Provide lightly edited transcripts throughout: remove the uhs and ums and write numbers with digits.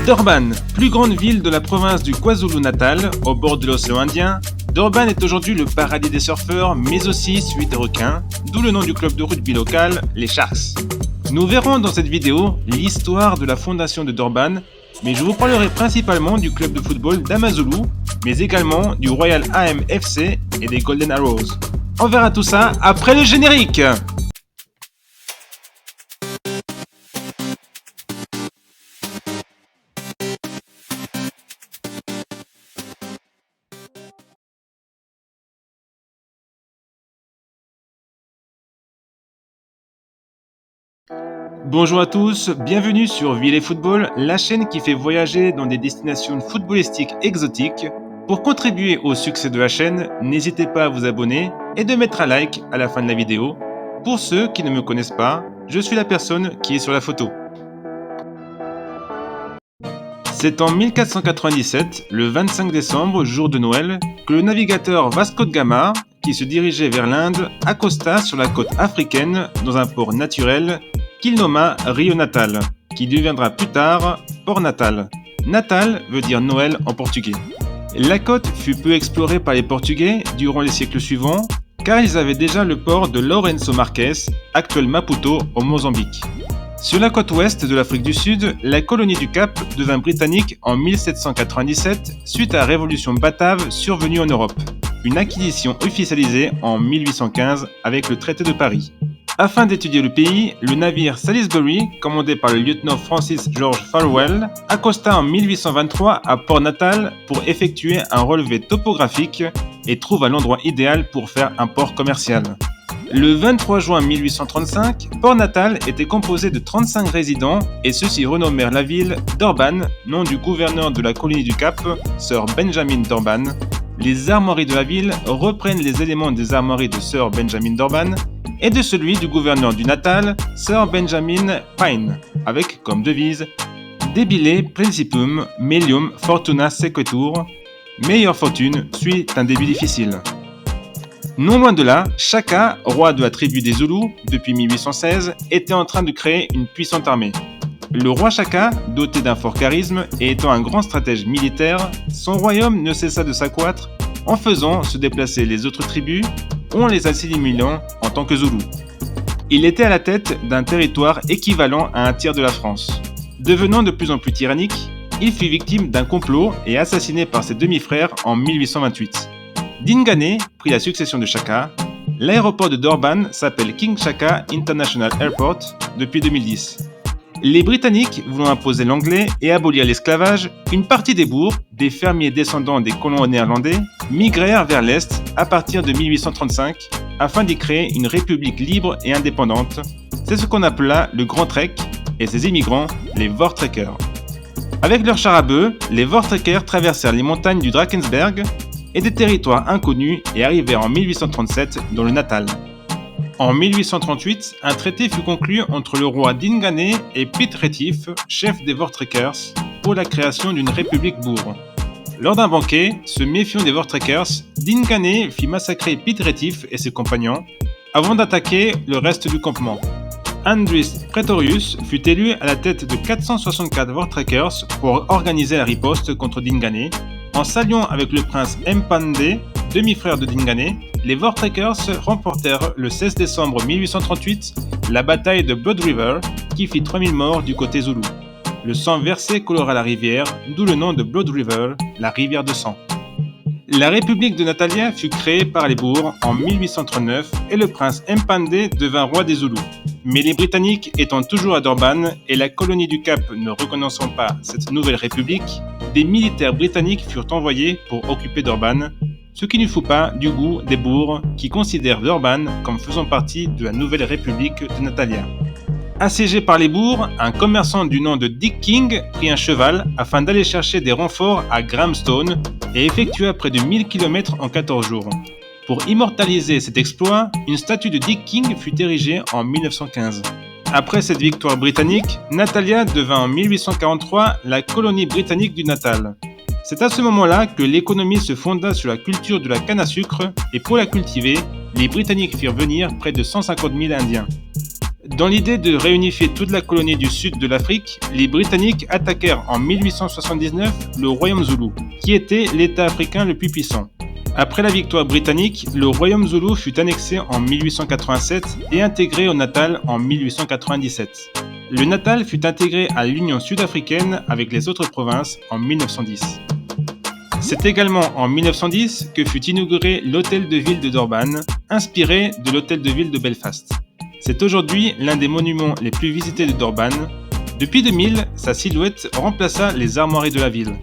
Durban, plus grande ville de la province du KwaZulu-Natal, au bord de l'océan Indien, Durban est aujourd'hui le paradis des surfeurs, mais aussi celui des requins, d'où le nom du club de rugby local, les Sharks. Nous verrons dans cette vidéo l'histoire de la fondation de Durban, mais je vous parlerai principalement du club de football d'Amazulu, mais également du Royal AM FC et des Golden Arrows. On verra tout ça après le générique! Bonjour à tous, bienvenue sur Ville et Football, la chaîne qui fait voyager dans des destinations footballistiques exotiques. Pour contribuer au succès de la chaîne, n'hésitez pas à vous abonner et de mettre un like à la fin de la vidéo. Pour ceux qui ne me connaissent pas, je suis la personne qui est sur la photo. C'est en 1497, le 25 décembre, jour de Noël, que le navigateur Vasco de Gama, qui se dirigeait vers l'Inde, accosta sur la côte africaine dans un port naturel qu'il nomma Rio Natal, qui deviendra plus tard Port Natal. Natal veut dire Noël en portugais. La côte fut peu explorée par les Portugais durant les siècles suivants, car ils avaient déjà le port de Lourenço Marques, actuel Maputo, au Mozambique. Sur la côte ouest de l'Afrique du Sud, la colonie du Cap devint britannique en 1797 suite à la révolution batave survenue en Europe. Une acquisition officialisée en 1815 avec le traité de Paris. Afin d'étudier le pays, le navire Salisbury, commandé par le lieutenant Francis George Farwell, accosta en 1823 à Port Natal pour effectuer un relevé topographique et trouva l'endroit idéal pour faire un port commercial. Le 23 juin 1835, Port Natal était composé de 35 résidents et ceux-ci renommèrent la ville Durban, nom du gouverneur de la colonie du Cap, Sir Benjamin Durban. Les armoiries de la ville reprennent les éléments des armoiries de Sir Benjamin Durban et de celui du gouverneur du Natal, Sir Benjamin Pine, avec comme devise Debile Principium Melium Fortuna Sequitur, meilleure fortune suit un début difficile. Non loin de là, Shaka, roi de la tribu des Zoulous depuis 1816, était en train de créer une puissante armée. Le roi Shaka, doté d'un fort charisme et étant un grand stratège militaire, son royaume ne cessa de s'accroître en faisant se déplacer les autres tribus, en les assimilant en tant que Zoulous. Il était à la tête d'un territoire équivalent à un tiers de la France. Devenant de plus en plus tyrannique, il fut victime d'un complot et assassiné par ses demi-frères en 1828. Dingane prit la succession de Shaka. L'aéroport de Durban s'appelle King Shaka International Airport depuis 2010. Les Britanniques voulant imposer l'anglais et abolir l'esclavage, une partie des bourgs, des fermiers descendants des colons néerlandais, migrèrent vers l'Est à partir de 1835 afin d'y créer une république libre et indépendante. C'est ce qu'on appela le Grand Trek et ses immigrants, les Voortrekkers. Avec leurs chars à bœufs, les Voortrekkers traversèrent les montagnes du Drakensberg et des territoires inconnus et arrivèrent en 1837 dans le Natal. En 1838, un traité fut conclu entre le roi Dingane et Piet Retief, chef des Voortrekkers, pour la création d'une république bourg. Lors d'un banquet, se méfiant des Voortrekkers, Dingane fit massacrer Piet Retief et ses compagnons, avant d'attaquer le reste du campement. Andries Pretorius fut élu à la tête de 464 Voortrekkers pour organiser la riposte contre Dingane. En s'alliant avec le prince Mpande, demi-frère de Dingane, les Voortrekkers remportèrent le 16 décembre 1838 la bataille de Blood River qui fit 3000 morts du côté zoulou. Le sang versé colora la rivière, d'où le nom de Blood River, la rivière de sang. La République de Natalia fut créée par les Boers en 1839 et le prince Mpande devint roi des Zoulous. Mais les Britanniques étant toujours à Durban et la colonie du Cap ne reconnaissant pas cette nouvelle république, des militaires britanniques furent envoyés pour occuper Durban, ce qui ne fut pas du goût des Boers qui considèrent Durban comme faisant partie de la nouvelle république de Natalia. Assiégé par les Boers, un commerçant du nom de Dick King prit un cheval afin d'aller chercher des renforts à Grahamstown et effectua près de 1000 km en 14 jours. Pour immortaliser cet exploit, une statue de Dick King fut érigée en 1915. Après cette victoire britannique, Natalia devint en 1843 la colonie britannique du Natal. C'est à ce moment-là que l'économie se fonda sur la culture de la canne à sucre et pour la cultiver, les Britanniques firent venir près de 150 000 Indiens. Dans l'idée de réunifier toute la colonie du sud de l'Afrique, les Britanniques attaquèrent en 1879 le Royaume Zoulou, qui était l'État africain le plus puissant. Après la victoire britannique, le Royaume Zoulou fut annexé en 1887 et intégré au Natal en 1897. Le Natal fut intégré à l'Union sud-africaine avec les autres provinces en 1910. C'est également en 1910 que fut inauguré l'Hôtel de Ville de Durban, inspiré de l'Hôtel de Ville de Belfast. C'est aujourd'hui l'un des monuments les plus visités de Durban. Depuis 2000, sa silhouette remplaça les armoiries de la ville.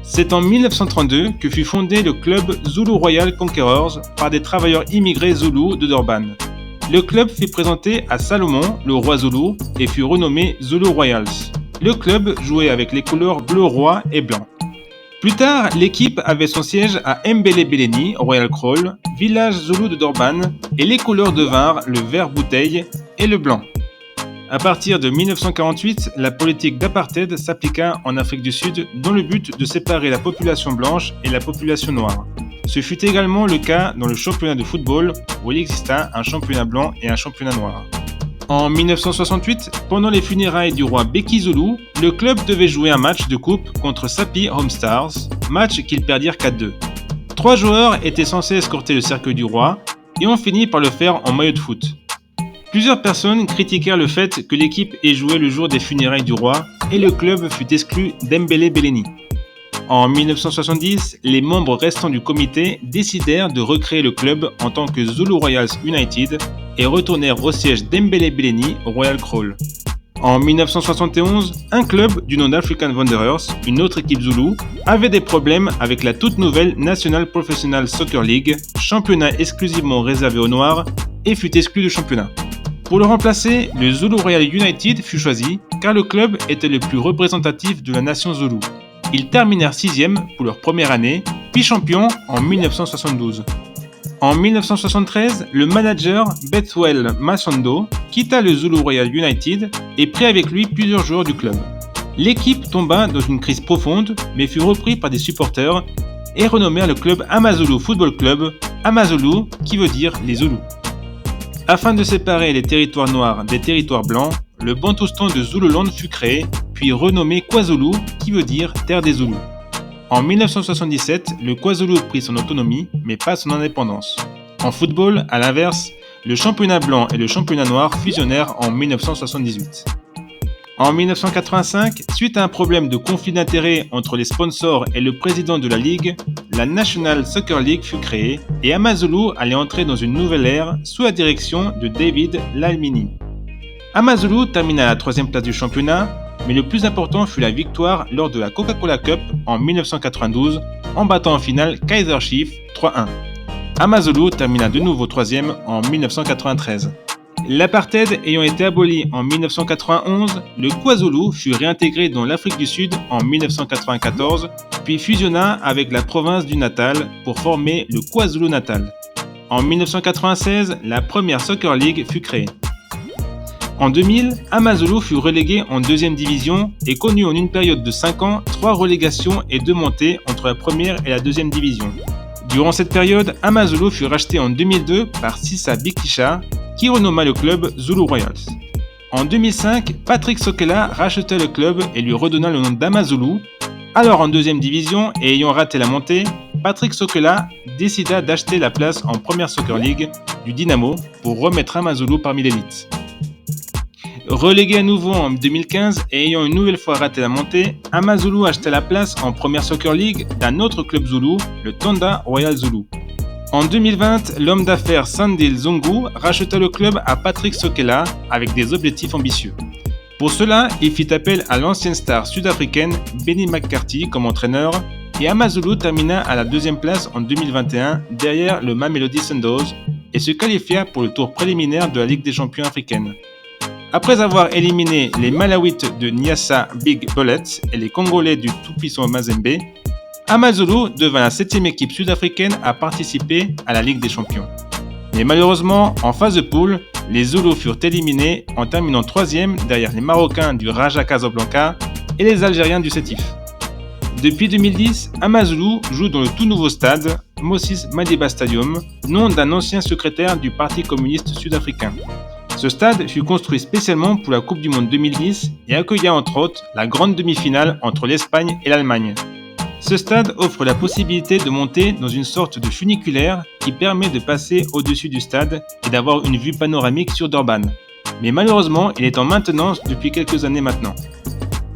C'est en 1932 que fut fondé le club Zulu Royal Conquerors par des travailleurs immigrés zoulous de Durban. Le club fut présenté à Salomon, le roi zoulou, et fut renommé Zulu Royals. Le club jouait avec les couleurs bleu roi et blanc. Plus tard, l'équipe avait son siège à Mbele-Beleni, Royal Crawl, village zoulou de Durban, et les couleurs devinrent le vert bouteille et le blanc. À partir de 1948, la politique d'apartheid s'appliqua en Afrique du Sud dans le but de séparer la population blanche et la population noire. Ce fut également le cas dans le championnat de football où il exista un championnat blanc et un championnat noir. En 1968, pendant les funérailles du roi Beki Zulu, le club devait jouer un match de coupe contre Sapi Home Stars, match qu'ils perdirent 4-2. 3 joueurs étaient censés escorter le cercueil du roi et ont fini par le faire en maillot de foot. Plusieurs personnes critiquèrent le fait que l'équipe ait joué le jour des funérailles du roi et le club fut exclu d'Mbele-Beleni. En 1970, les membres restants du comité décidèrent de recréer le club en tant que Zulu Royals United et retournèrent au siège d'Mbele-Beleni Royal Crawl. En 1971, un club du nom d'African Wanderers, une autre équipe zoulou, avait des problèmes avec la toute nouvelle National Professional Soccer League, championnat exclusivement réservé aux Noirs, et fut exclu du championnat. Pour le remplacer, le Zulu Royal United fut choisi car le club était le plus représentatif de la nation zoulou. Ils terminèrent 6e pour leur première année, puis champions en 1972. En 1973, le manager Bethwell Masondo quitta le Zulu Royal United et prit avec lui plusieurs joueurs du club. L'équipe tomba dans une crise profonde mais fut repris par des supporters et renommèrent le club Amazulu Football Club, Amazulu qui veut dire les Zoulous. Afin de séparer les territoires noirs des territoires blancs, le Bantoustan de Zululand fut créé, puis renommé KwaZulu, qui veut dire Terre des Zoulous. En 1977, le KwaZulu prit son autonomie, mais pas son indépendance. En football, à l'inverse, le championnat blanc et le championnat noir fusionnèrent en 1978. En 1985, suite à un problème de conflit d'intérêts entre les sponsors et le président de la ligue, la National Soccer League fut créée et Amazulu allait entrer dans une nouvelle ère sous la direction de David Lalmini. Amazulu termina à la 3e place du championnat, mais le plus important fut la victoire lors de la Coca-Cola Cup en 1992 en battant en finale Kaizer Chiefs 3-1. Amazulu termina de nouveau 3e en 1993. L'apartheid ayant été aboli en 1991, le KwaZulu fut réintégré dans l'Afrique du Sud en 1994, puis fusionna avec la province du Natal pour former le KwaZulu-Natal. En 1996, la première Soccer League fut créée. En 2000, Amazulu fut relégué en 2e division et connut en une période de 5 ans 3 relégations et 2 montées entre la première et la 2e division. Durant cette période, Amazulu fut racheté en 2002 par Sisa Bikisha, qui renomma le club Zulu Royals. En 2005, Patrick Sokela racheta le club et lui redonna le nom d'Amazulu. Alors en 2e division et ayant raté la montée, Patrick Sokela décida d'acheter la place en première Soccer League du Dynamo pour remettre Amazulu parmi l'élite. Relégué à nouveau en 2015 et ayant une nouvelle fois raté la montée, Amazulu acheta la place en première Soccer League d'un autre club zoulou, le Tonda Royal Zulu. En 2020, l'homme d'affaires Sandile Zungu racheta le club à Patrick Sokela avec des objectifs ambitieux. Pour cela, il fit appel à l'ancienne star sud-africaine Benny McCarthy comme entraîneur et Amazulu termina à la 2e place en 2021 derrière le Mamelodi Sundowns et se qualifia pour le tour préliminaire de la Ligue des champions africaine. Après avoir éliminé les Malawites de Nyassa Big Bullets et les Congolais du tout-puissant Mazembe, Amazulu devint la 7e équipe sud-africaine à participer à la Ligue des champions. Mais malheureusement, en phase de poule, les Zoulous furent éliminés en terminant 3e derrière les Marocains du Raja Casablanca et les Algériens du Sétif. Depuis 2010, Amazulu joue dans le tout nouveau stade, Moses Madiba Stadium, nom d'un ancien secrétaire du Parti communiste sud-africain. Ce stade fut construit spécialement pour la Coupe du Monde 2010 et accueilla entre autres la grande demi-finale entre l'Espagne et l'Allemagne. Ce stade offre la possibilité de monter dans une sorte de funiculaire qui permet de passer au-dessus du stade et d'avoir une vue panoramique sur Durban. Mais malheureusement, il est en maintenance depuis quelques années maintenant.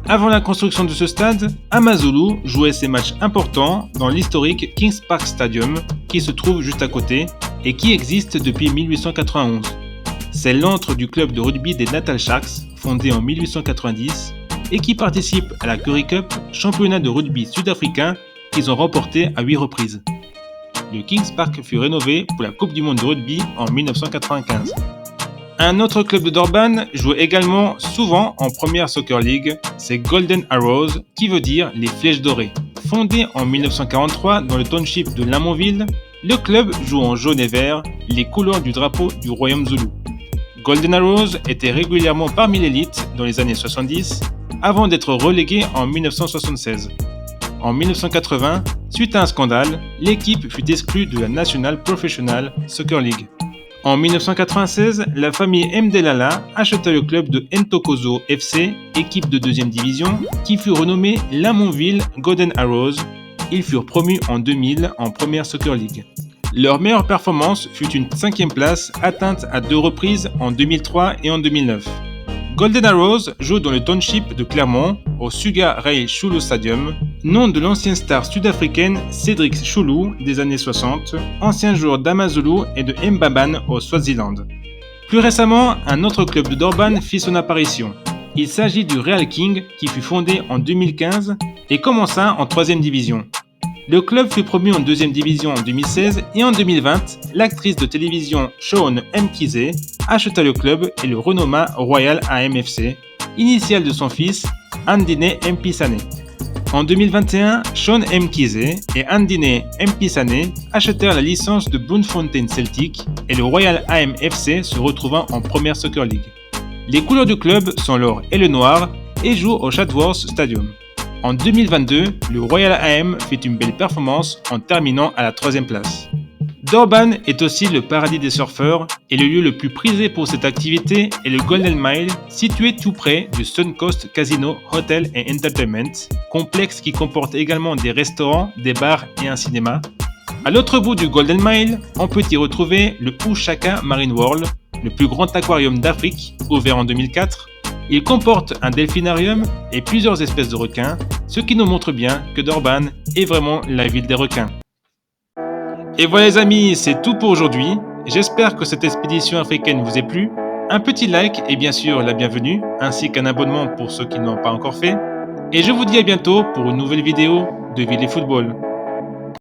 Avant la construction de ce stade, Amazulu jouait ses matchs importants dans l'historique Kings Park Stadium qui se trouve juste à côté et qui existe depuis 1891. C'est l'antre du club de rugby des Natal Sharks, fondé en 1890, et qui participe à la Currie Cup, championnat de rugby sud-africain qu'ils ont remporté à 8 reprises. Le Kings Park fut rénové pour la Coupe du Monde de rugby en 1995. Un autre club de Durban joue également souvent en première Soccer League, c'est Golden Arrows, qui veut dire les flèches dorées. Fondé en 1943 dans le township de Lamontville, le club joue en jaune et vert, les couleurs du drapeau du Royaume Zoulou. Golden Arrows était régulièrement parmi l'élite dans les années 70, avant d'être relégué en 1976. En 1980, suite à un scandale, l'équipe fut exclue de la National Professional Soccer League. En 1996, la famille Mdelala acheta le club de Ntokozo FC, équipe de 2e division, qui fut renommée Lamontville Golden Arrows. Ils furent promus en 2000 en première Soccer League. Leur meilleure performance fut une 5e place atteinte à 2 reprises en 2003 et en 2009. Golden Arrows joue dans le township de Clermont, au Sugar Ray Chulu Stadium, nom de l'ancienne star sud-africaine Cédric Chulu des années 60, ancien joueur d'Amazulu et de Mbaban au Swaziland. Plus récemment, un autre club de Durban fit son apparition. Il s'agit du Real King qui fut fondé en 2015 et commença en 3e division. Le club fut promu en 2e division en 2016 et en 2020, l'actrice de télévision Shaun Mkhize acheta le club et le renomma Royal AMFC, initiale de son fils Andine Mpisane. En 2021, Shaun Mkhize et Andine Mpisane achetèrent la licence de Bloemfontein Celtic et le Royal AMFC se retrouvant en première Soccer League. Les couleurs du club sont l'or et le noir et jouent au Chatsworth Stadium. En 2022, le Royal AM fit une belle performance en terminant à la 3e place. Durban est aussi le paradis des surfeurs et le lieu le plus prisé pour cette activité est le Golden Mile, situé tout près du Suncoast Casino Hotel and Entertainment, complexe qui comporte également des restaurants, des bars et un cinéma. À l'autre bout du Golden Mile, on peut y retrouver le Ushaka Marine World, le plus grand aquarium d'Afrique, ouvert en 2004. Il comporte un delphinarium et plusieurs espèces de requins, ce qui nous montre bien que Durban est vraiment la ville des requins. Et voilà les amis, c'est tout pour aujourd'hui. J'espère que cette expédition africaine vous a plu. Un petit like est bien sûr la bienvenue, ainsi qu'un abonnement pour ceux qui ne l'ont pas encore fait. Et je vous dis à bientôt pour une nouvelle vidéo de Ville et Football.